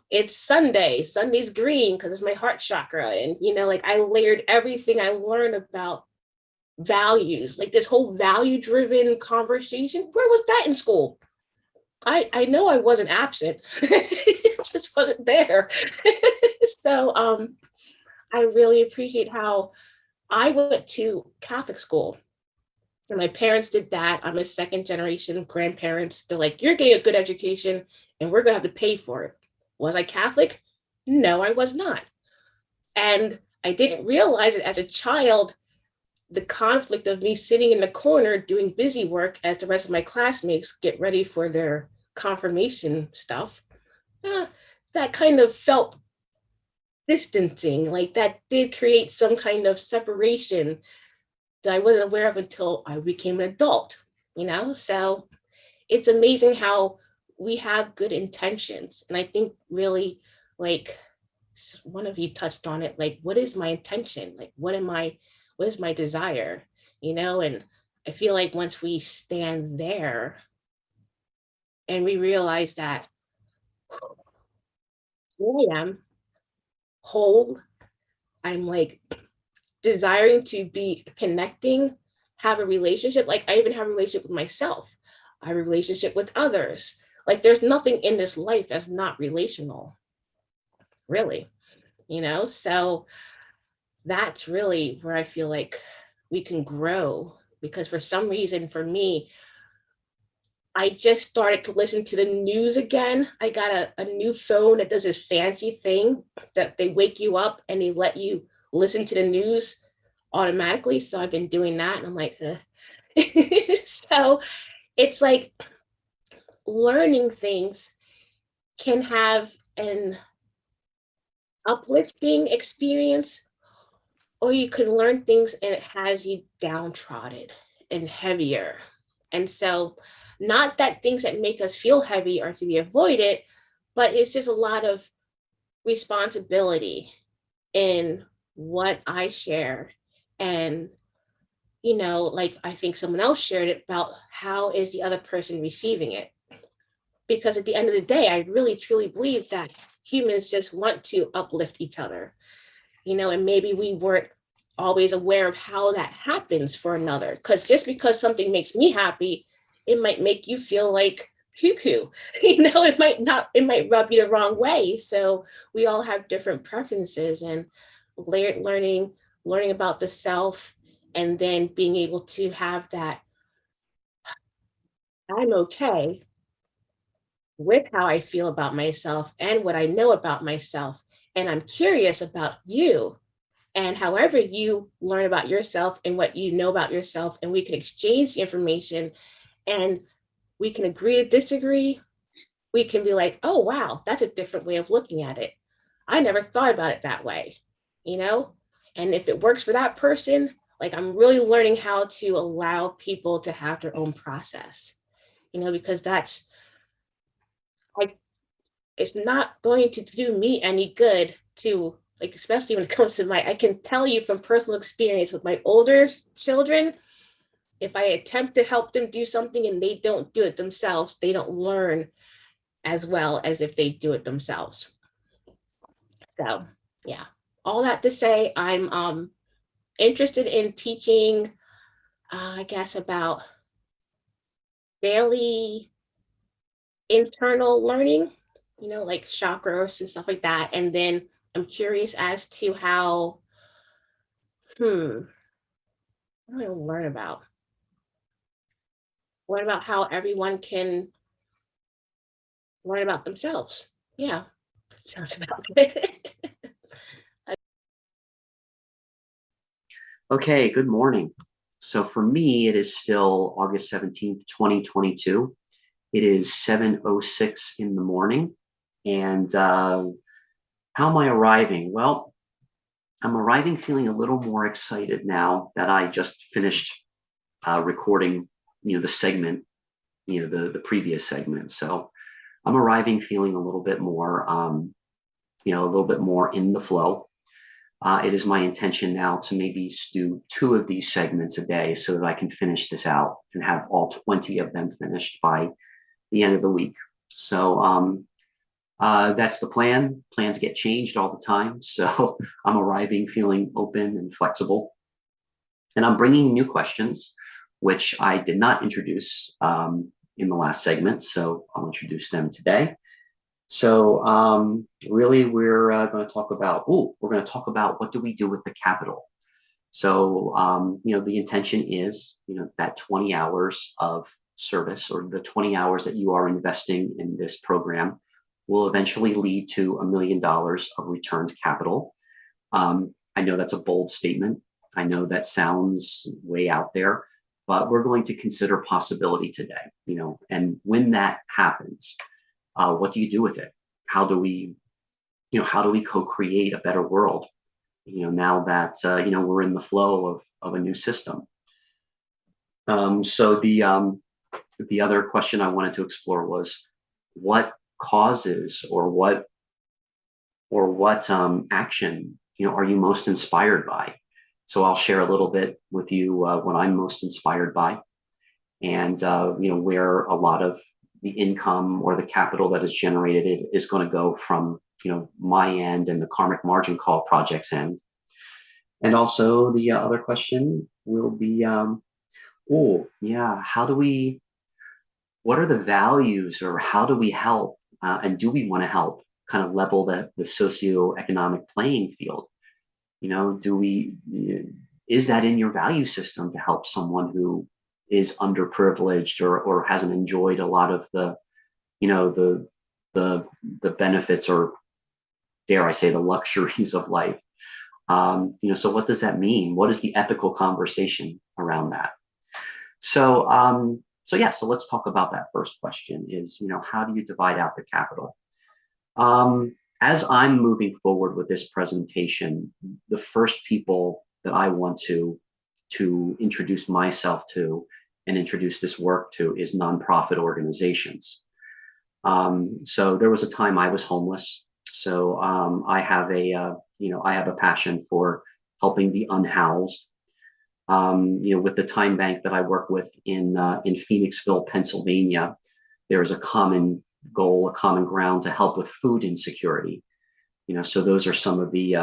Speaker 5: it's Sunday. Sunday's green because it's my heart chakra. And, like I layered everything I learned about values, like this whole value driven conversation. Where was that in school? I know I wasn't absent. It just wasn't there. So I really appreciate how I went to Catholic school. And my parents did that. I'm a second generation grandparents. They're like, you're getting a good education and we're going to have to pay for it. Was I Catholic? No, I was not. And I didn't realize it as a child, the conflict of me sitting in the corner doing busy work as the rest of my classmates get ready for their confirmation stuff. That kind of felt distancing, like that did create some kind of separation that I wasn't aware of until I became an adult, So it's amazing how we have good intentions. And I think really, like one of you touched on it, like, what is my intention? Like, what is my desire? And I feel like once we stand there and we realize that here I am, whole, I'm like desiring to be connecting, have a relationship. Like I even have a relationship with myself. I have a relationship with others. Like there's nothing in this life that's not relational, really, So that's really where I feel like we can grow, because for some reason, for me, I just started to listen to the news again. I got a new phone that does this fancy thing that they wake you up and they let you listen to the news automatically. So I've been doing that, and I'm like, so it's like learning things can have an uplifting experience, or you can learn things and it has you downtrodden and heavier. And so not that things that make us feel heavy are to be avoided, but it's just a lot of responsibility in what I share. And, like I think someone else shared it about how is the other person receiving it? Because at the end of the day, I really truly believe that humans just want to uplift each other, and maybe we weren't always aware of how that happens for another. Because just because something makes me happy, it might make you feel like cuckoo. It might rub you the wrong way. So we all have different preferences, and layered learning about the self, and then being able to have that I'm okay with how I feel about myself and what I know about myself. And I'm curious about you and however you learn about yourself and what you know about yourself, and we can exchange the information and we can agree to disagree. We can be like, oh, wow, that's a different way of looking at it. I never thought about it that way, you know? And if it works for that person, like I'm really learning how to allow people to have their own process, you know, because that's like, it's not going to do me any good to, like, especially when it comes to I can tell you from personal experience with my older children, if I attempt to help them do something and they don't do it themselves, they don't learn as well as if they do it themselves. So yeah, all that to say, I'm interested in teaching, I guess, about daily internal learning, you know, like chakras and stuff like that. And then I'm curious as to how, what do I learn about? What about how everyone can learn about themselves? Yeah, sounds about it.
Speaker 1: Okay, good morning. So for me, it is still August 17th, 2022. It is 7:06 in the morning. And how am I arriving? Well, I'm arriving feeling a little more excited now that I just finished recording, the segment, the previous segment. So I'm arriving feeling a little bit more, a little bit more in the flow. It is my intention now to maybe do 2 of these segments a day so that I can finish this out and have all 20 of them finished by the end of the week. So that's the plan. Plans get changed all the time. So I'm arriving feeling open and flexible. And I'm bringing new questions, which I did not introduce in the last segment. So I'll introduce them today. So really, we're going to talk about, what do we do with the capital? So, the intention is, that 20 hours of service, or the 20 hours that you are investing in this program, will eventually lead to $1 million of returned capital. I know that's a bold statement. I know that sounds way out there, but we're going to consider possibility today, and when that happens, what do you do with it? How do we co-create a better world? Now that we're in the flow of a new system. So the other question I wanted to explore was what causes or what action are you most inspired by? So I'll share a little bit with you what I'm most inspired by, and where a lot of the income or the capital that is generated is going to go from my end and the Karmic margin call project's end. And also the other question will be, what are the values, or how do we help, and do we want to help kind of level the socioeconomic playing field? Is that in your value system to help someone who is underprivileged or hasn't enjoyed a lot of the benefits, or dare I say the luxuries of life? So what does that mean? What is the ethical conversation around that? So so let's talk about that first question is, how do you divide out the capital? As I'm moving forward with this presentation, the first people that I want to introduce myself to and introduce this work to is nonprofit organizations. So there was a time I was homeless. So I have a passion for helping the unhoused. With the time bank that I work with in Phoenixville, Pennsylvania, there is a common goal, a common ground to help with food insecurity. So those are some of the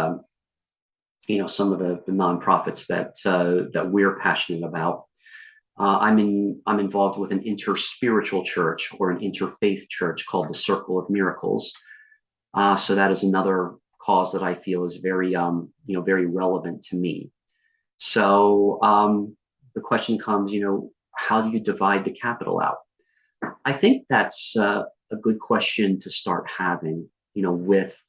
Speaker 1: the nonprofits that we're passionate about. I'm involved with an interspiritual church, or an interfaith church, called the Circle of Miracles. So that is another cause that I feel is very very relevant to me. So the question comes, how do you divide the capital out? I think that's a good question to start having, with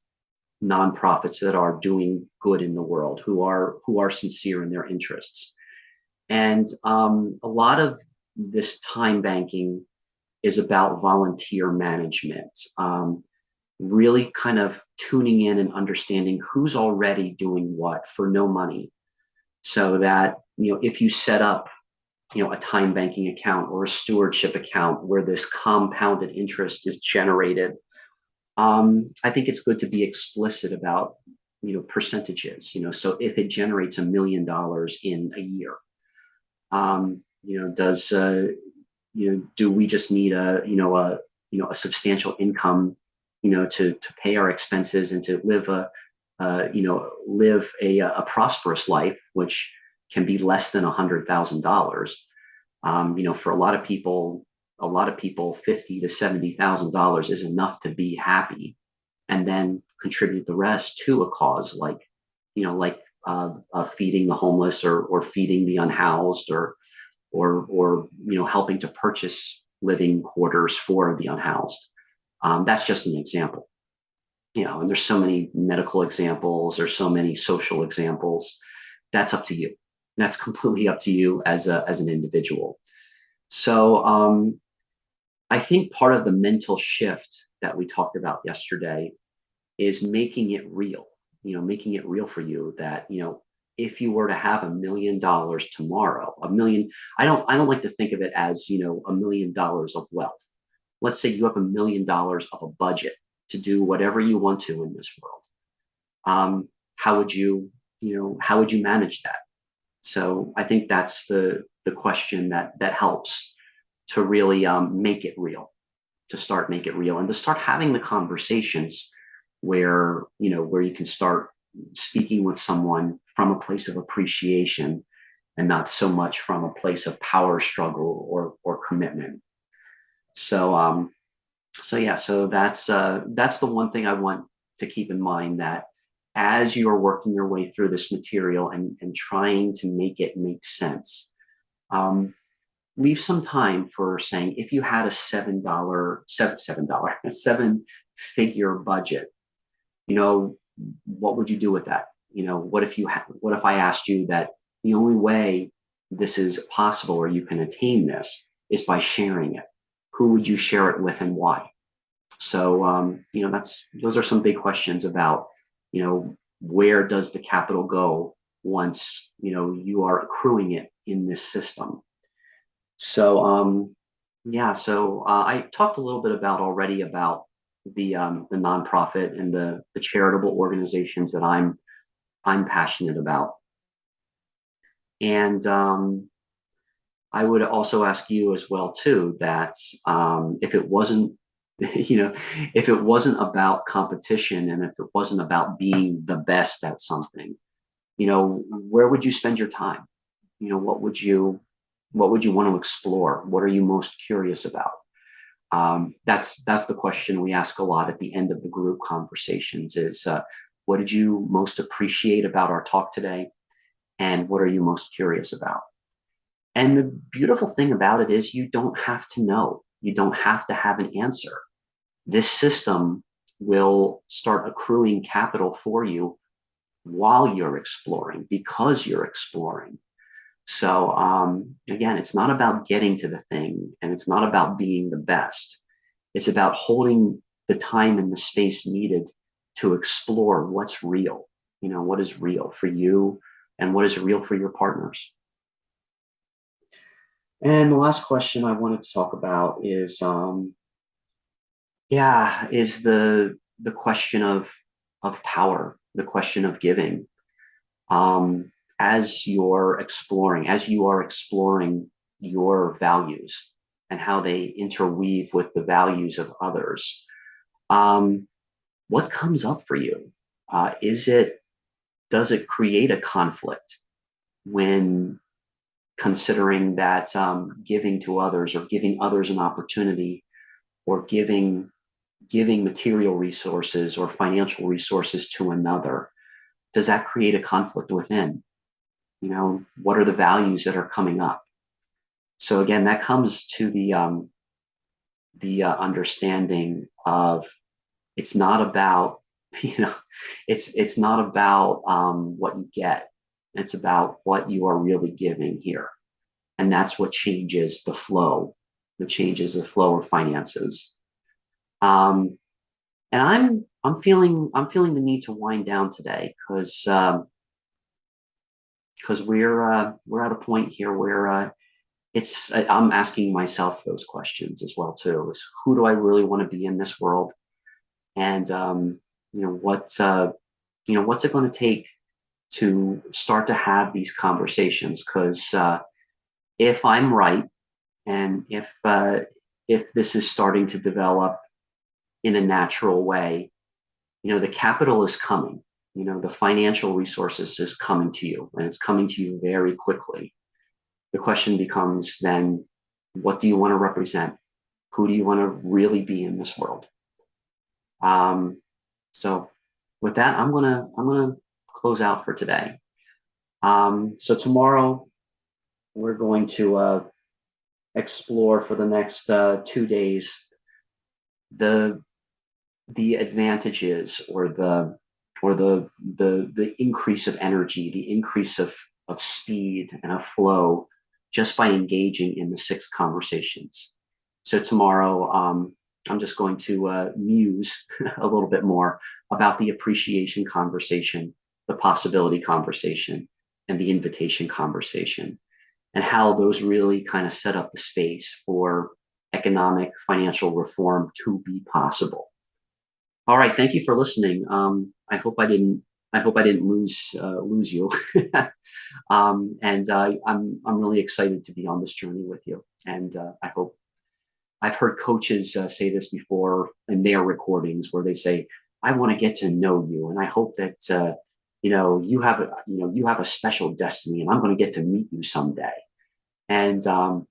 Speaker 1: nonprofits that are doing good in the world, who are sincere in their interests. And a lot of this time banking is about volunteer management, really kind of tuning in and understanding who's already doing what for no money, so that if you set up a time banking account or a stewardship account where this compounded interest is generated, I think it's good to be explicit about percentages. So if it generates $1 million in a year, does do we just need a substantial income to pay our expenses and to live a prosperous life, which can be less than $100,000. For a lot of people, $50,000 to $70,000 is enough to be happy, and then contribute the rest to a cause like feeding the homeless, or feeding the unhoused, or helping to purchase living quarters for the unhoused. That's just an example. And there's so many medical examples, there's so many social examples. That's up to you. That's completely up to you as an individual. So I think part of the mental shift that we talked about yesterday is making it real. Making it real for you that if you were to have $1 million tomorrow, I don't like to think of it as $1 million of wealth. Let's say you have $1 million of a budget to do whatever you want to in this world. How would you manage that? So I think that's the question that helps to really make it real, to start make it real, and to start having the conversations where you can start speaking with someone from a place of appreciation, and not so much from a place of power struggle or commitment. So that's the one thing I want to keep in mind, that as you're working your way through this material and trying to make it make sense, leave some time for saying, if you had a seven-figure budget, what would you do with that? What if I asked you that the only way this is possible, or you can attain this, is by sharing it? Who would you share it with, and why? So those are some big questions about where does the capital go once you are accruing it in this system. So I talked a little bit already about the nonprofit and the charitable organizations that I'm passionate about. And I would also ask you as well too, that if it wasn't if it wasn't about competition, and if it wasn't about being the best at something, where would you spend your time? What would you want to explore? What are you most curious about? That's the question we ask a lot at the end of the group conversations, is what did you most appreciate about our talk today? And what are you most curious about? And the beautiful thing about it is, you don't have to know. You don't have to have an answer. This system will start accruing capital for you while you're exploring, because you're exploring. So again, it's not about getting to the thing, and it's not about being the best. It's about holding the time and the space needed to explore what's real. What is real for you, and what is real for your partners. And the last question I wanted to talk about is the question of power, the question of giving. As you are exploring your values and how they interweave with the values of others, what comes up for you? Does it create a conflict when considering that giving to others, or giving others an opportunity, or giving material resources or financial resources to another, does that create a conflict within? What are the values that are coming up? So again, that comes to the the understanding of it's not about, it's not about what you get. It's about what you are really giving here. And that's what changes the flow. That changes the flow of finances. And I'm feeling the need to wind down today because we're at a point here where I'm asking myself those questions as well too. Is who do I really want to be in this world? And what's it going to take to start to have these conversations? Because if I'm right, and if this is starting to develop in a natural way, the capital is coming. The financial resources is coming to you, and it's coming to you very quickly. The question becomes then, what do you want to represent? Who do you want to really be in this world? So with that, I'm gonna close out for today. So tomorrow we're going to explore for the next 2 days the advantages or the increase of energy, the increase of speed and of flow just by engaging in the 6 conversations. So tomorrow, I'm just going to muse a little bit more about the appreciation conversation, the possibility conversation, and the invitation conversation, and how those really kind of set up the space for economic financial reform to be possible. All right, thank you for listening. I hope I didn't lose you. I'm really excited to be on this journey with you. And I hope I've heard coaches say this before in their recordings where they say, "I want to get to know you, and I hope that you have a special destiny, and I'm going to get to meet you someday." And I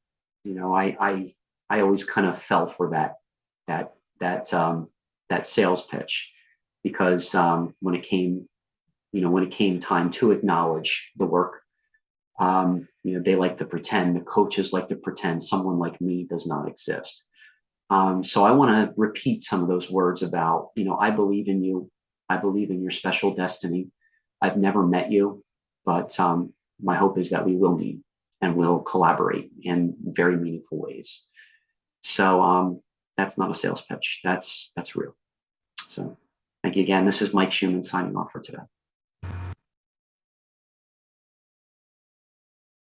Speaker 1: always kind of fell for that sales pitch because when it came time to acknowledge the work, they like to pretend, the coaches like to pretend someone like me does not exist. So I want to repeat some of those words about, I believe in you. I believe in your special destiny. I've never met you, but my hope is that we will meet and we'll collaborate in very meaningful ways. So that's not a sales pitch. That's real. So thank you again. This is Mike Schumann signing off for today.